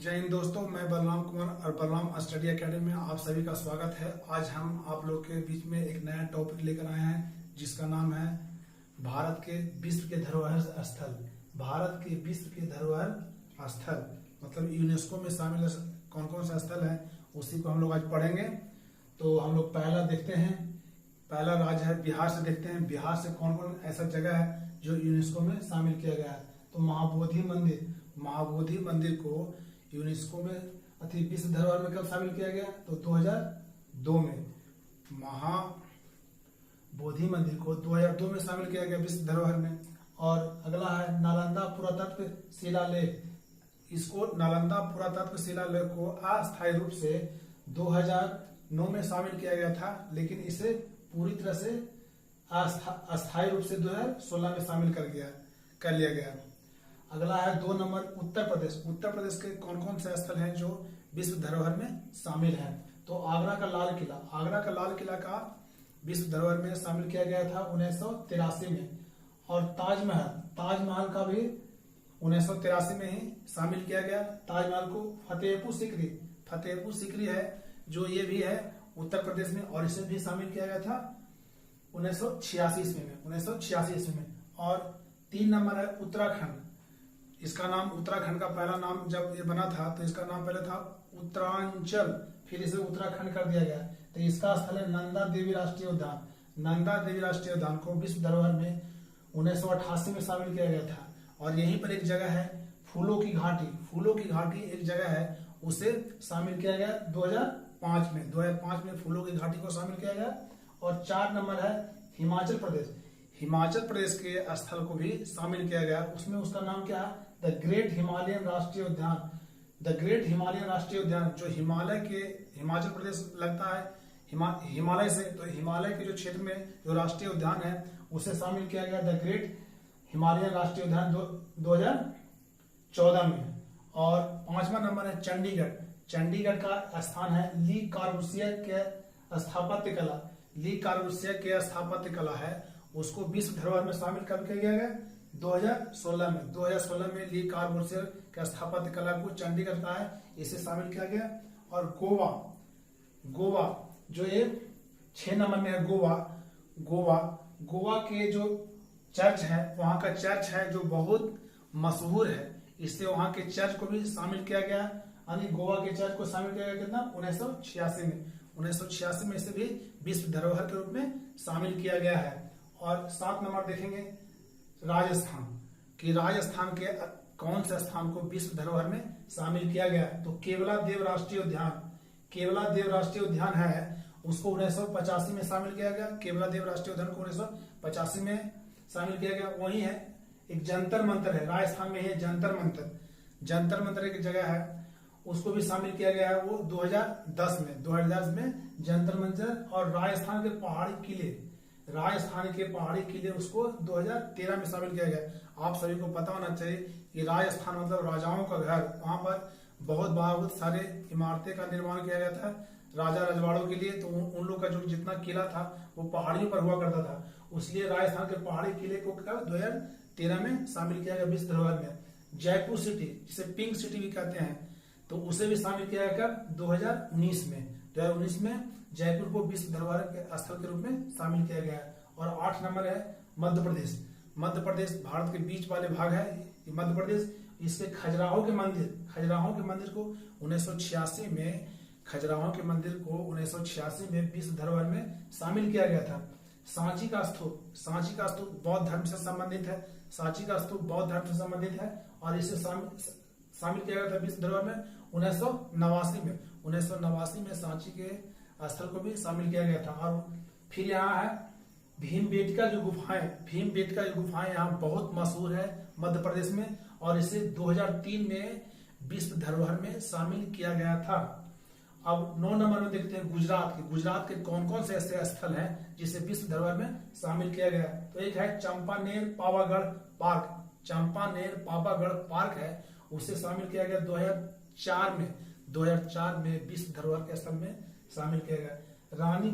जय हिंद दोस्तों, मैं बलराम कुमार और बलराम स्टडी एकेडमी में आप सभी का स्वागत है। आज हम आप लोग के बीच में एक नया टॉपिक लेकर आए हैं जिसका नाम है भारत के विश्व के धरोहर स्थल। भारत के विश्व के धरोहर स्थल मतलब यूनेस्को में शामिल कौन कौन से स्थल है उसी को हम लोग आज पढ़ेंगे। तो हम लोग पहला देखते हैं, पहला राज्य है बिहार से। देखते हैं बिहार से कौन कौन ऐसा जगह है जो यूनेस्को में शामिल किया गया है। तो महाबोधि मंदिर को यूनेस्को में विश्व धरोहर में कब शामिल किया गया? तो 2002 में महाबोधि मंदिर को 2002 में शामिल किया गया विश्व धरोहर में। और अगला है नालंदा पुरातत्व शिलालेख। इसको नालंदा पुरातत्व शिलालेख को अस्थायी रूप से 2009 में शामिल किया गया था, लेकिन इसे पूरी तरह से अस्थायी रूप से 2016 में शामिल कर लिया गया। अगला है 2 नंबर उत्तर प्रदेश। उत्तर प्रदेश के कौन कौन से स्थल हैं जो विश्व धरोहर में शामिल हैं? तो आगरा का लाल किला का विश्व धरोहर में शामिल किया गया था 1983 में। और ताजमहल का भी 1983 में ही शामिल किया गया। ताजमहल को फतेहपुर सीकरी है जो ये भी है उत्तर प्रदेश में, और इसे भी शामिल किया गया था 1986 ईस्वी में। और 3 नंबर है उत्तराखंड। इसका नाम उत्तराखंड का पहला नाम जब ये बना था तो इसका नाम पहले था उत्तरांचल, फिर इसे उत्तराखंड कर दिया गया। तो इसका स्थल है नंदा देवी राष्ट्रीय उद्यान। नंदा देवी राष्ट्रीय उद्यान को विश्व धरोहर में 1988 में शामिल किया गया था। और यहीं पर एक जगह है फूलों की घाटी एक जगह है, उसे शामिल किया गया 2005 में फूलों की घाटी को शामिल किया गया। और 4 नंबर है हिमाचल प्रदेश के स्थल को भी शामिल किया गया। उसमें उसका नाम क्या है? द ग्रेट हिमालयन राष्ट्रीय उद्यान जो हिमाचल प्रदेश लगता है हिमालय से, तो हिमालय के जो क्षेत्र में जो राष्ट्रीय उद्यान है उसे शामिल किया गया द ग्रेट हिमालयन राष्ट्रीय उद्यान 2014 में। और 5वां नंबर है चंडीगढ़ का स्थान है ली कार्बूसियर के स्थापत्य कला है, उसको विश्व धरोहर में शामिल कब किया गया? 2016 में ली कार्बूसियर के स्थापत्य कला को चंडीगढ़ का है, इसे शामिल किया गया। और गोवा जो ये 6 नंबर में है गोवा के जो चर्च है, वहां का चर्च है जो बहुत मशहूर है, इससे वहां के चर्च को भी शामिल किया गया। यानी गोवा के चर्च को शामिल किया गया कितना? 1986 में इसे भी विश्व धरोहर के रूप में शामिल किया गया है। और 7 नंबर देखेंगे राजस्थान के कौन से स्थान को विश्व धरोहर में शामिल किया गया? तो केवला देव राष्ट्रीय उद्यान है, उसको 1985 में शामिल किया गया। केवला देव राष्ट्रीय उद्यान को 1985 में शामिल किया गया। वही है एक जंतर मंतर है, राजस्थान में है जंतर मंतर एक जगह है, उसको भी शामिल किया गया है वो 2010 में जंतर मंतर। और राजस्थान के पहाड़ी किले उसको 2013 में शामिल किया गया। आप सभी को पता होना चाहिए कि राजस्थान मतलब राजाओं का घर, वहां पर बहुत सारे इमारतें का निर्माण किया गया था राजा रजवाड़ों के लिए। तो उन लोग का जो जितना किला था वो पहाड़ियों पर हुआ करता था, इसलिए राजस्थान के पहाड़ी किले को 2013 में शामिल किया गया विश्व धरोहर में। जयपुर सिटी जिसे पिंक सिटी भी कहते हैं, तो उसे भी शामिल किया गया 2019 में जयपुर को विश्व धरोहर के स्थल के रूप में शामिल किया गया है। और 8 नंबर है मध्य प्रदेश भारत के बीच वाले भाग है मध्य प्रदेश। इसके खजुराहो के मंदिर को 1986 में विश्व धरोहर में शामिल किया गया था। सांची का स्तूप बौद्ध धर्म से संबंधित है और इसे शामिल किया गया था विश्व धरोहर में 1989 में सांची के स्थल को भी शामिल किया गया था। और फिर यहाँ है भीमबेटका जो गुफाएं यहाँ बहुत मशहूर है मध्य प्रदेश में, और इसे 2003 में विश्व धरोहर में शामिल किया गया था। अब 9 नंबर में देखते हैं गुजरात के कौन कौन से ऐसे स्थल हैं जिसे विश्व धरोहर में शामिल किया गया। तो एक है चंपानेर पावागढ़ पार्क है, उसे शामिल किया गया 2004 में विश्व धरोहर के स्थल में शामिल किया गया। रानी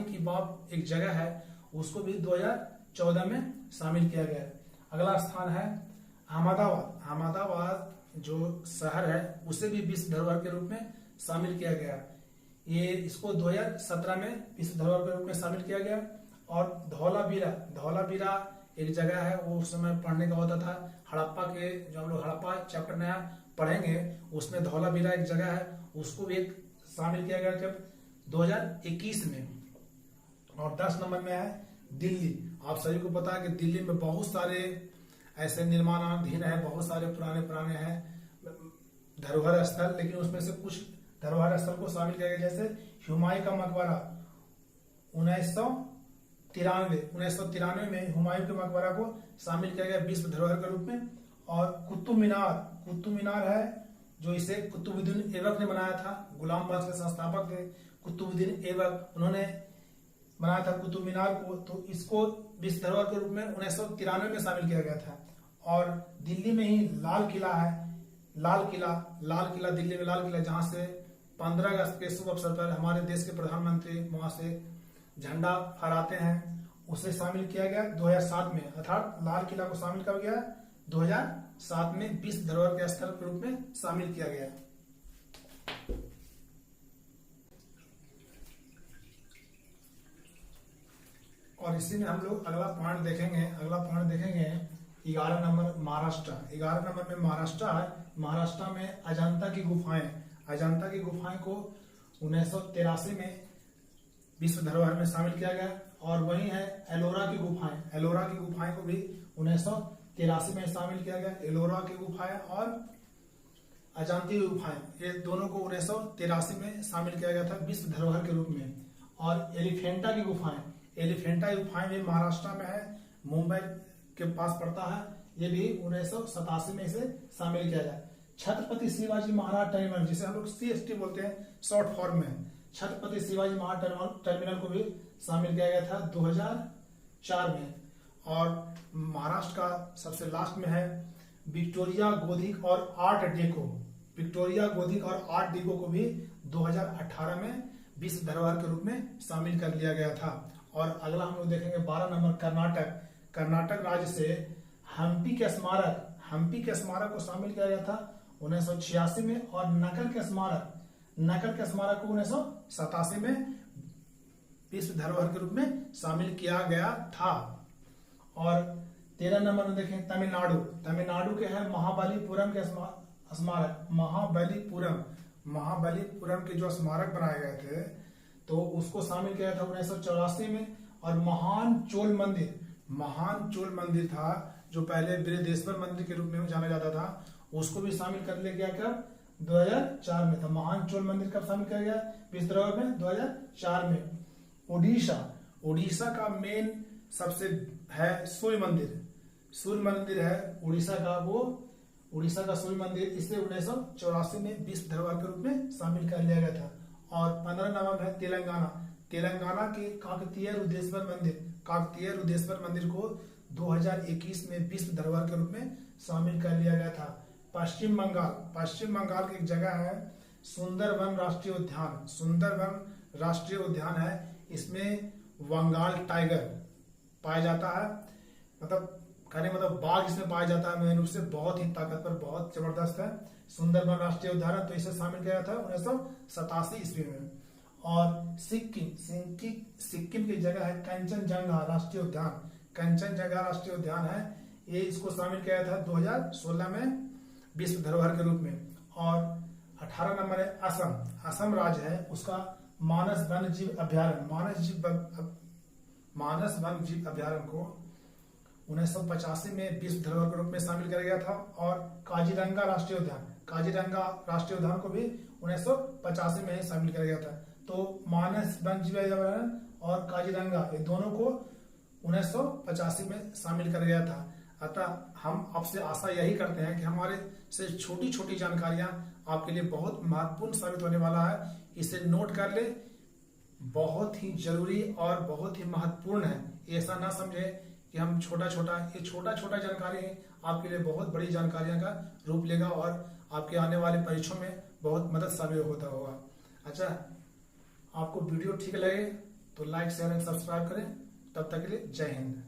की बाव एक जगह है, उसको भी 2014 में शामिल किया गया। अगला स्थान है अहमदाबाद जो शहर है उसे भी विश्व धरोहर के रूप में शामिल किया गया। ये इसको 2017 में विश्व धरोहर के रूप में शामिल किया गया। और धौलावीरा एक जगह है, वो उस समय पढ़ने का होता था हड़प्पा के, जो हम लोग हड़प्पा चैप्टर नया पढ़ेंगे उसमें धौलावीरा एक जगह है, उसको भी एक शामिल किया गया जब 2021 में। और 10 नंबर में है दिल्ली। आप सभी को पता है कि दिल्ली में बहुत सारे ऐसे निर्माणाधीन है, बहुत सारे पुराने हैं धरोहर स्थल, लेकिन उसमें से कुछ धरोहर स्थल को शामिल किया गया, जैसे हुमायूं का मकबरा 1993 में हुमायूं के मकबरा को शामिल किया गया विश्व धरोहर के रूप में। और कुतुब मीनार है, जो इसे कुतुबुद्दीन ऐबक ने बनाया था, गुलाम वंश के संस्थापक थे कुतुबुद्दीन ऐबक, उन्होंने बनाया था कुतुब मीनार को, तो इसको विश्व धरोहर के रूप में 1993 में शामिल किया गया था। और दिल्ली में ही लाल किला है, लाल किला दिल्ली में लाल किला, जहां से 15 अगस्त के शुभ अवसर पर हमारे देश के प्रधानमंत्री वहां से झंडा फहराते हैं, उसे शामिल किया गया 2007 में। अर्थात लाल किला को शामिल कर गया 2007 में विश्व धरोहर के स्थल के रूप में शामिल किया गया। और इसी में हम लोग अगला पॉइंट देखेंगे 11 नंबर महाराष्ट्र। 11 नंबर में महाराष्ट्र है। महाराष्ट्र में अजंता की गुफाएं को 1983 में विश्व धरोहर में शामिल किया गया। और वही है एलोरा की गुफाएं को भी 1983 में शामिल किया गया। एलोरा की गुफाएं और अजंता की गुफाएं, ये दोनों को 1983 में शामिल किया गया था विश्व धरोहर के रूप में। और एलिफेंटा की गुफाएं भी महाराष्ट्र में है, मुंबई के पास पड़ता है, ये भी 1987 में इसे शामिल किया गया। छत्रपति शिवाजी महाराज टर्मिनल, जिसे हम लोग CST बोलते हैं शॉर्ट फॉर्म में, छत्रपति शिवाजी महाराज टर्मिनल को भी शामिल किया गया था 2004 में। और महाराष्ट्र का सबसे लास्ट में है विक्टोरिया गोथिक और आर्ट डेको को भी 2018 में विश्व धरोहर के रूप में शामिल कर लिया गया था। और अगला हम लोग देखेंगे 12 नंबर कर्नाटक राज्य से हम्पी के स्मारक को शामिल किया गया था 1986 में। और नकल के स्मारक को 1987 में विश्व धरोहर के रूप में शामिल किया गया था। और 13 नंबर में देखें तमिलनाडु के है महाबलीपुरम के स्मारक। महाबलीपुरम के जो स्मारक बनाए गए थे तो उसको शामिल किया था 1984 में। और महान चोल मंदिर था, जो पहले बृहदेश्वर मंदिर के रूप में जाना जाता था, उसको भी शामिल कर लिया गया कब 2004 में था। महान चोल मंदिर कब शामिल किया गया विश्व धरोहर में 2004 में। उड़ीसा का मेन सबसे है सूर्य मंदिर है उड़ीसा का सूर्य मंदिर, इसे 1984 में विश्व धरोहर के रूप में शामिल कर लिया गया था। और 15 नंबर है तेलंगाना के काकतीय रुद्रेश्वर मंदिर को 2021 में विश्व धरोहर के रूप में शामिल कर लिया गया था। पश्चिम बंगाल की एक जगह है सुंदरवन राष्ट्रीय उद्यान है, इसमें बंगाल टाइगर पाया जाता है, मतलब बाघ इसमें पाया जाता है, मेन रूप से बहुत ही ताकतवर, बहुत जबरदस्त है। सुंदरबन राष्ट्रीय उद्यान है, तो इसे शामिल किया था 1987 ईस्वी में। और सिक्किम की जगह है कंचनजंगा राष्ट्रीय उद्यान है, ये इसको शामिल किया था 2016 में विश्व धरोहर के रूप में। और 18 नंबर है असम राज्य है, उसका मानस वन्य जीव अभ्यारण्य को 1985 में विश्व धरोहर के रूप में शामिल किया गया था। और काजीरंगा राष्ट्रीय उद्यान को भी 1985 में ही शामिल किया गया था। तो मानस वन्य जीव अभ्यारण्य और काजीरंगा, ये दोनों को 1985 में शामिल कर गया था। अतः हम आपसे आशा यही करते हैं कि हमारे से छोटी छोटी जानकारियां आपके लिए बहुत महत्वपूर्ण साबित होने वाला है, इसे नोट कर ले, बहुत ही जरूरी और बहुत ही महत्वपूर्ण है। ऐसा ना समझे कि हम छोटा छोटा जानकारी है, आपके लिए बहुत बड़ी जानकारियां का रूप लेगा और आपके आने वाले परीक्षाओं में बहुत मदद साबित होता होगा। अच्छा, आपको वीडियो ठीक लगे तो लाइक शेयर एंड सब्सक्राइब करें। तब तक के लिए जय हिंद।